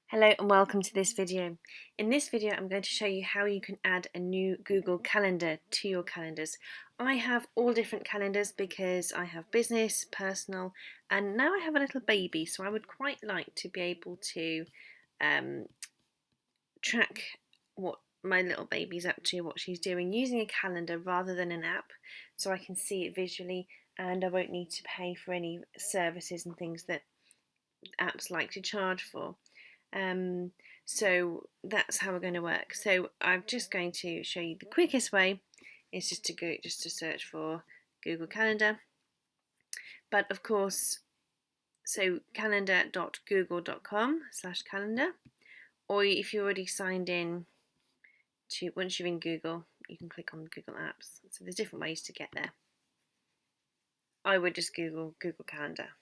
Hello and welcome to this video. In this video I'm going to show you how you can add a new Google Calendar to your calendars. I have all different calendars because I have business, personal, and now I have a little baby, so I would quite like to be able to track what my little baby's up to, what she's doing, using a calendar rather than an app, so I can see it visually and I won't need to pay for any services and things that apps like to charge for. So that's how we're going to work. So I'm just going to show you the quickest way is just to search for Google Calendar. But of course, so calendar.google.com/calendar, or if you're already signed in to, once you're in Google, you can click on Google Apps. So there's different ways to get there. I would just Google Calendar.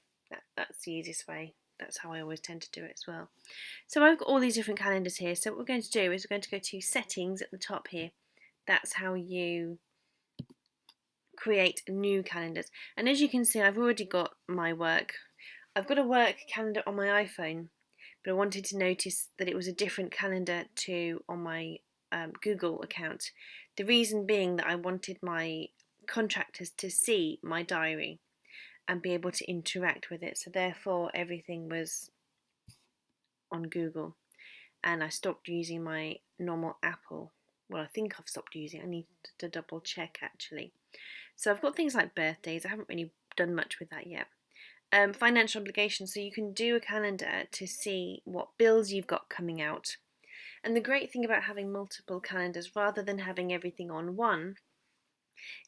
That's the easiest way. That's how I always tend to do it as well. So I've got all these different calendars here. So what we're going to do is we're going to go to settings at the top here. That's how you create new calendars. And as you can see, I've already got my work. I've got a work calendar on my iPhone, but I wanted to notice that it was a different calendar to on my Google account. The reason being that I wanted my contractors to see my diary and be able to interact with it. So therefore everything was on Google, and I stopped using my normal Apple. Well, I think I've stopped using it. I need to double check actually. So I've got things like birthdays. I haven't really done much with that yet. Financial obligations, so you can do a calendar to see what bills you've got coming out. And the great thing about having multiple calendars rather than having everything on one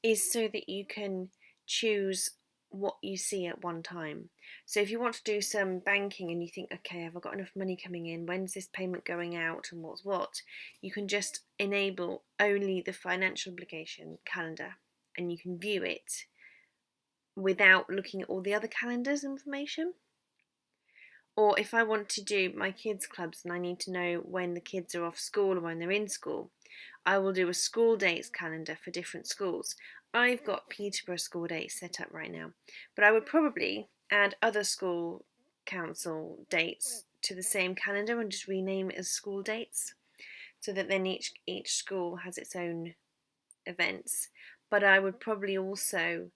is so that you can choose what you see at one time. So if you want to do some banking and you think, okay, have I got enough money coming in? When's this payment going out and what's what? You can just enable only the financial obligation calendar and you can view it without looking at all the other calendars information. Or if I want to do my kids clubs and I need to know when the kids are off school or when they're in school, I will do a school dates calendar for different schools. I've got Peterborough school dates set up right now, but I would probably add other school council dates to the same calendar and just rename it as school dates, so that then each school has its own events. But I would probably also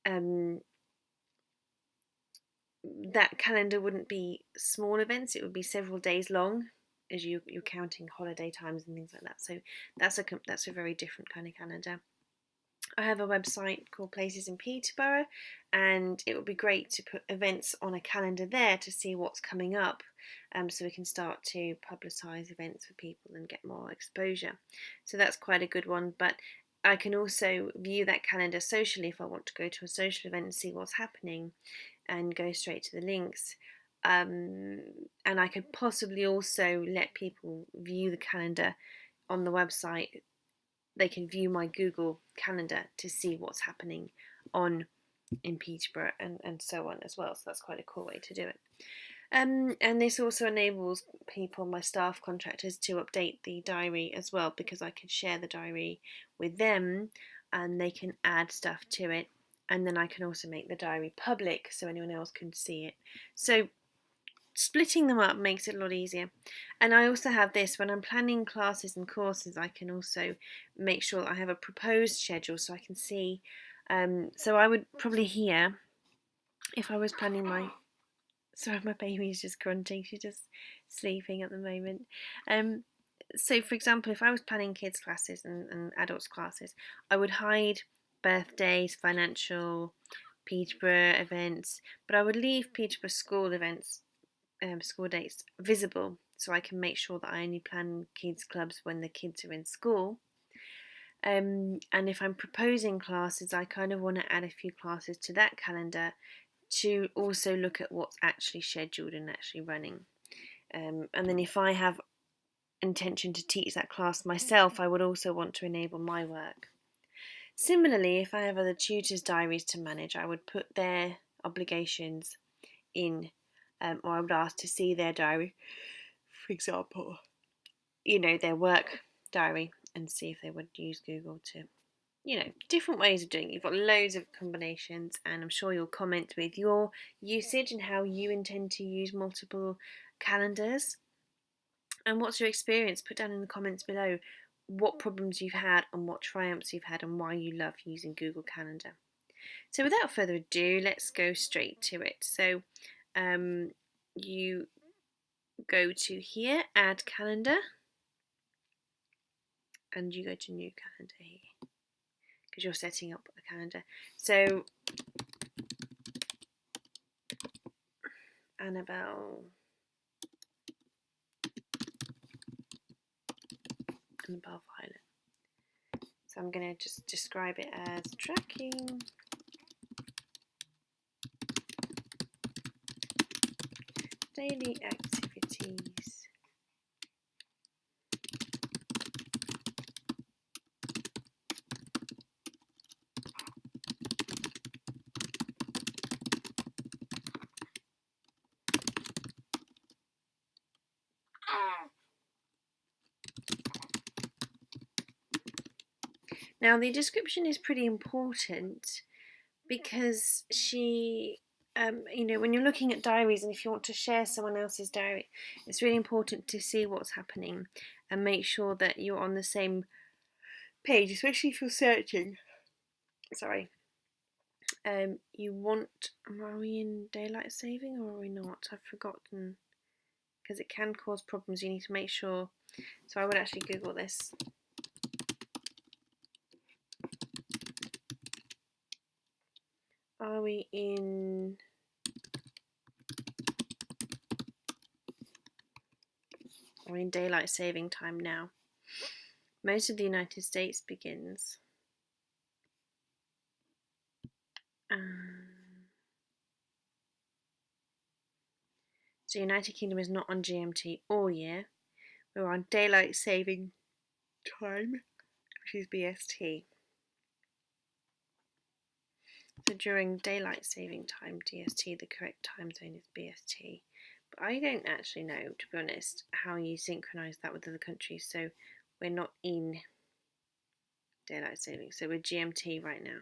that calendar wouldn't be small events, it would be several days long, as you're counting holiday times and things like that. So that's a very different kind of calendar. I have a website called Places in Peterborough, and it would be great to put events on a calendar there to see what's coming up, so we can start to publicise events for people and get more exposure. So that's quite a good one. But I can also view that calendar socially if I want to go to a social event and see what's happening and go straight to the links. And I could possibly also let people view the calendar on the website. They can view my Google Calendar to see what's happening in Peterborough and so on as well. So that's quite a cool way to do it. And this also enables people, my staff contractors, to update the diary as well, because I can share the diary with them and they can add stuff to it. And then I can also make the diary public so anyone else can see it. So splitting them up makes it a lot easier. And I also have this, when I'm planning classes and courses, I can also make sure that I have a proposed schedule so I can see. So I would probably here, if I was planning my, sorry, my baby's just grunting, she's just sleeping at the moment. So for example, if I was planning kids classes and adults classes, I would hide birthdays, financial, Peterborough events, but I would leave Peterborough school events, school dates visible, so I can make sure that I only plan kids clubs when the kids are in school. And if I'm proposing classes, I kind of want to add a few classes to that calendar to also look at what's actually scheduled and actually running. And then if I have intention to teach that class myself, I would also want to enable my work. Similarly, if I have other tutors' diaries to manage, I would put their obligations in, or I would ask to see their diary, for example, their work diary, and see if they would use Google to, different ways of doing it. You've got loads of combinations, and I'm sure you'll comment with your usage and how you intend to use multiple calendars. And what's your experience? Put down in the comments below what problems you've had and what triumphs you've had and why you love using Google Calendar. So without further ado, let's go straight to it. So you go to here, add calendar, and you go to new calendar here because you're setting up a calendar. So Annabelle Violet. So I'm going to just describe it as tracking daily activities. Now the description is pretty important because she, when you're looking at diaries and if you want to share someone else's diary, it's really important to see what's happening and make sure that you're on the same page, especially if you're searching. Sorry. You want, are we in daylight saving or are we not? I've forgotten because it can cause problems. You need to make sure. So I would actually Google this. Are we in daylight saving time now? Most of the United States begins. So United Kingdom is not on GMT all year. We're on daylight saving time, which is BST. So during daylight saving time, DST, the correct time zone is BST. But I don't actually know, to be honest, how you synchronise that with other countries. So we're not in daylight saving. So we're GMT right now.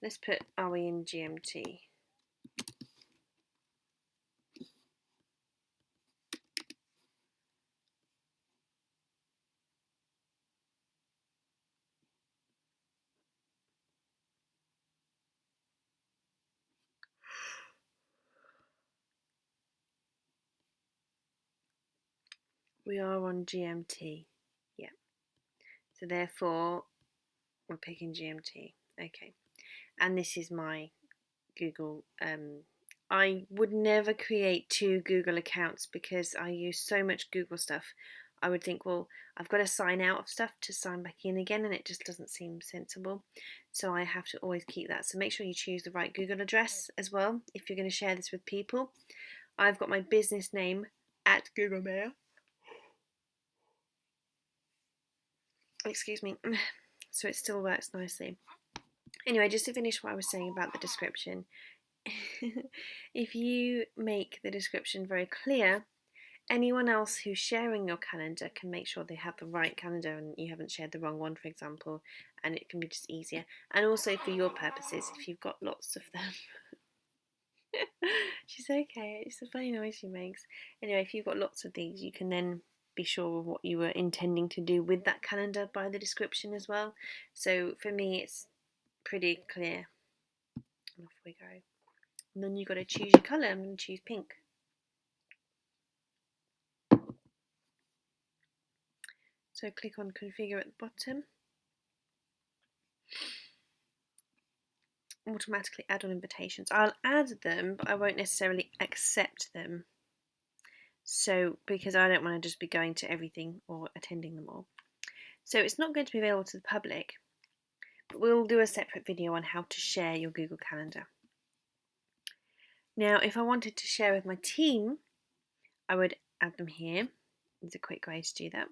Let's put, are we in GMT? We are on GMT. Yeah. So therefore, we're picking GMT. Okay. And this is my Google. I would never create 2 Google accounts because I use so much Google stuff. I would think, well, I've got to sign out of stuff to sign back in again, and it just doesn't seem sensible. So I have to always keep that. So make sure you choose the right Google address as well if you're going to share this with people. I've got my business name at Google Mail. Excuse me. So it still works nicely. Anyway, just to finish what I was saying about the description, if you make the description very clear, anyone else who's sharing your calendar can make sure they have the right calendar and you haven't shared the wrong one, for example, and it can be just easier. And also for your purposes, if you've got lots of them. She's okay, it's a funny noise she makes. Anyway, if you've got lots of these, you can then be sure of what you were intending to do with that calendar by the description as well. So for me, it's pretty clear. And off we go. And then you've got to choose your colour. I'm going to choose pink. So click on configure at the bottom. Automatically add on invitations. I'll add them, but I won't necessarily accept them. So because I don't want to just be going to everything or attending them all. So it's not going to be available to the public, but we'll do a separate video on how to share your Google Calendar. Now, if I wanted to share with my team, I would add them here. There's a quick way to do that.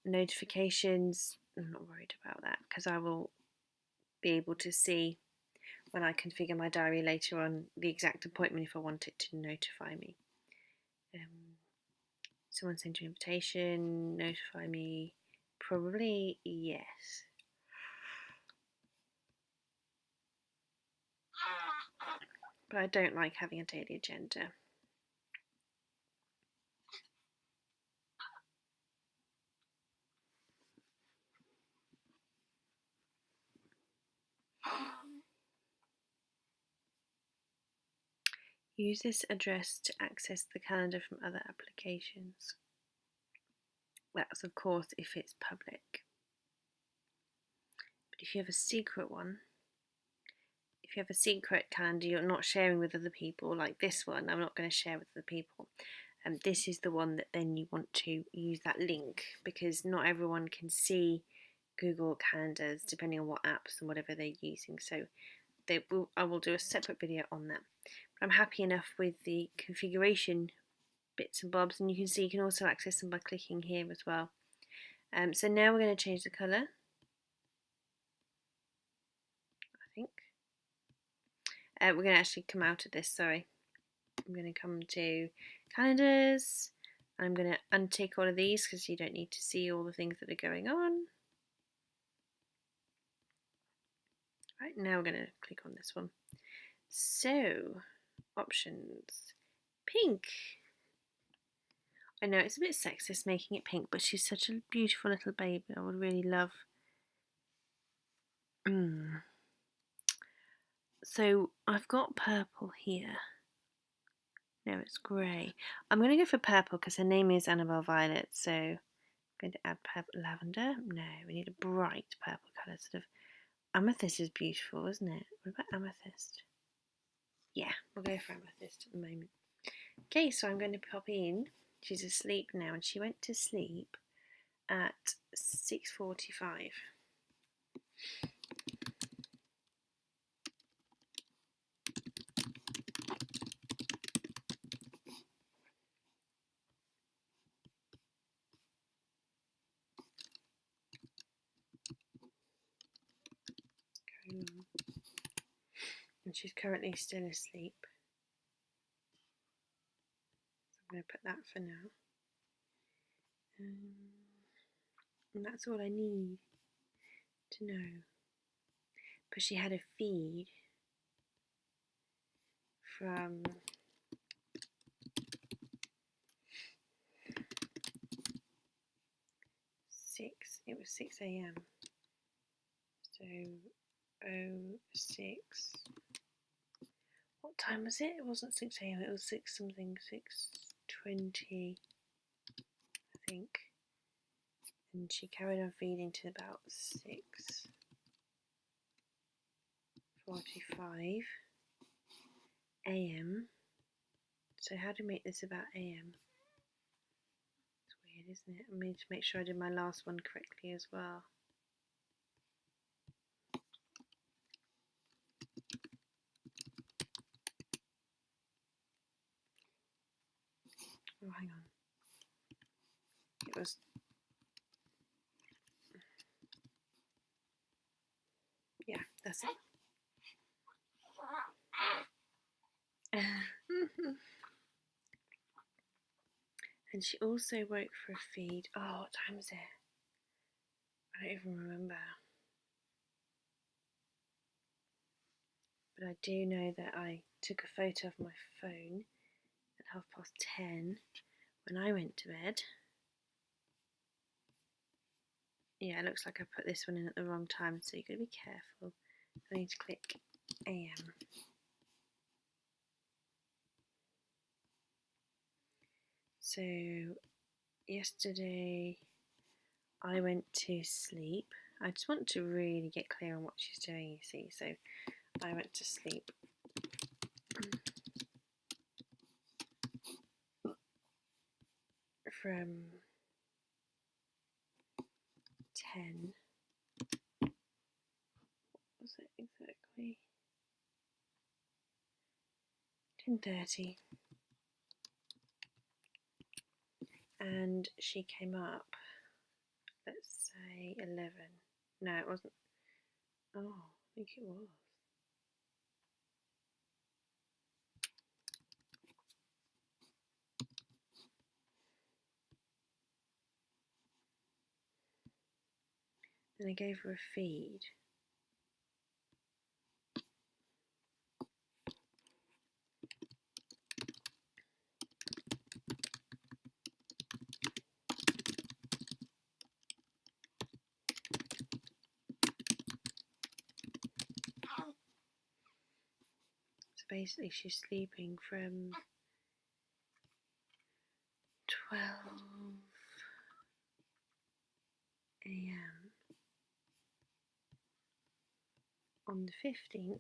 Notifications, I'm not worried about that because I will be able to see when I configure my diary later on the exact appointment if I want it to notify me. Someone send you an invitation, notify me, probably yes. But I don't like having a daily agenda. Use this address to access the calendar from other applications. That's of course if it's public. But if you have a secret one, if you have a secret calendar you're not sharing with other people, like this one, I'm not going to share with other people. This is the one that then you want to use that link, because not everyone can see Google Calendars depending on what apps and whatever they're using. So I will do a separate video on that. But I'm happy enough with the configuration bits and bobs, and you can see you can also access them by clicking here as well. So now we're going to change the colour, I think. We're going to actually come out of this, sorry. I'm going to come to calendars. I'm going to untick all of these because you don't need to see all the things that are going on. Right, now we're going to click on this one. So, options. Pink. I know it's a bit sexist making it pink, but she's such a beautiful little baby. I would really love. So I've got purple here. No, it's grey. I'm going to go for purple because her name is Annabelle Violet. So I'm going to add purple. Lavender. No, we need a bright purple colour. Sort of amethyst is beautiful, isn't it? What about amethyst? Yeah, we'll go for amethyst at the moment. Okay, so I'm going to pop in. She's asleep now, and she went to sleep at 6:45. And she's currently still asleep. So I'm going to put that for now. And that's all I need to know. But she had a feed from it was 6 a.m. So 06. What time was it? It wasn't 6 a.m. It was 6 something, 6:20, I think. And she carried on feeding to about 6:45 a.m. So how do we make this about a.m.? It's weird, isn't it? I need to make sure I did my last one correctly as well. Oh, hang on. It was... Yeah, that's it. And she also woke for a feed. Oh, what time is it? I don't even remember. But I do know that I took a photo of my phone at 10:30 when I went to bed. Yeah, it looks like I put this one in at the wrong time, so you've got to be careful. I need to click AM. So yesterday I went to sleep. I just want to really get clear on what she's doing, you see. So I went to sleep from 10. What was it exactly? 10:30. And she came up, let's say 11. No, it wasn't. Oh, I think it was. And I gave her a feed. basically she's sleeping from 12 a.m. on the 15th,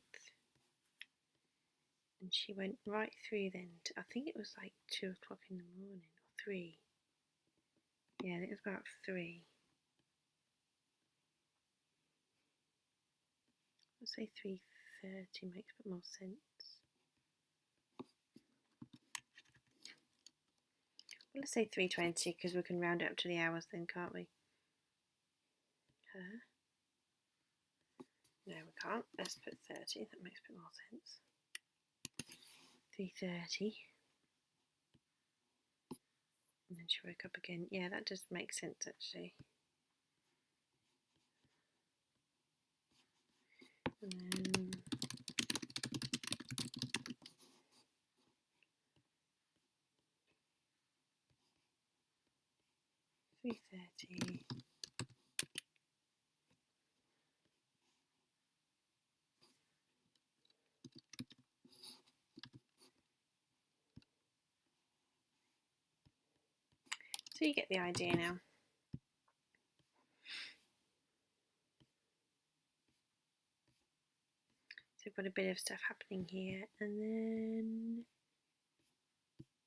and she went right through then to, I think it was like 2 o'clock in the morning, or 3. Yeah, it was about 3. Let's say 3:30 makes a bit more sense. Well, let's say 3:20 because we can round it up to the hours then, can't we? Her. No, we can't. Let's put 30. That makes a bit more sense. 3:30. And then she woke up again. Yeah, that does make sense actually. And then 3:30. So you get the idea now. So we've got a bit of stuff happening here, and then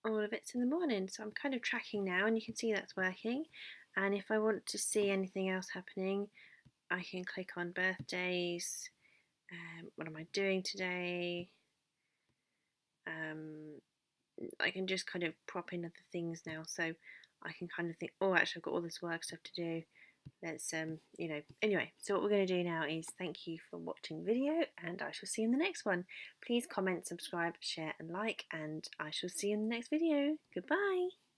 all of it's in the morning. So I'm kind of tracking now, and you can see that's working. And if I want to see anything else happening, I can click on birthdays. What am I doing today? I can just kind of prop in other things now, so I can kind of think, oh, actually I've got all this work stuff to do. Let's anyway, so what we're going to do now is thank you for watching the video, and I shall see you in the next one. Please comment, subscribe, share and like, and I shall see you in the next video. Goodbye.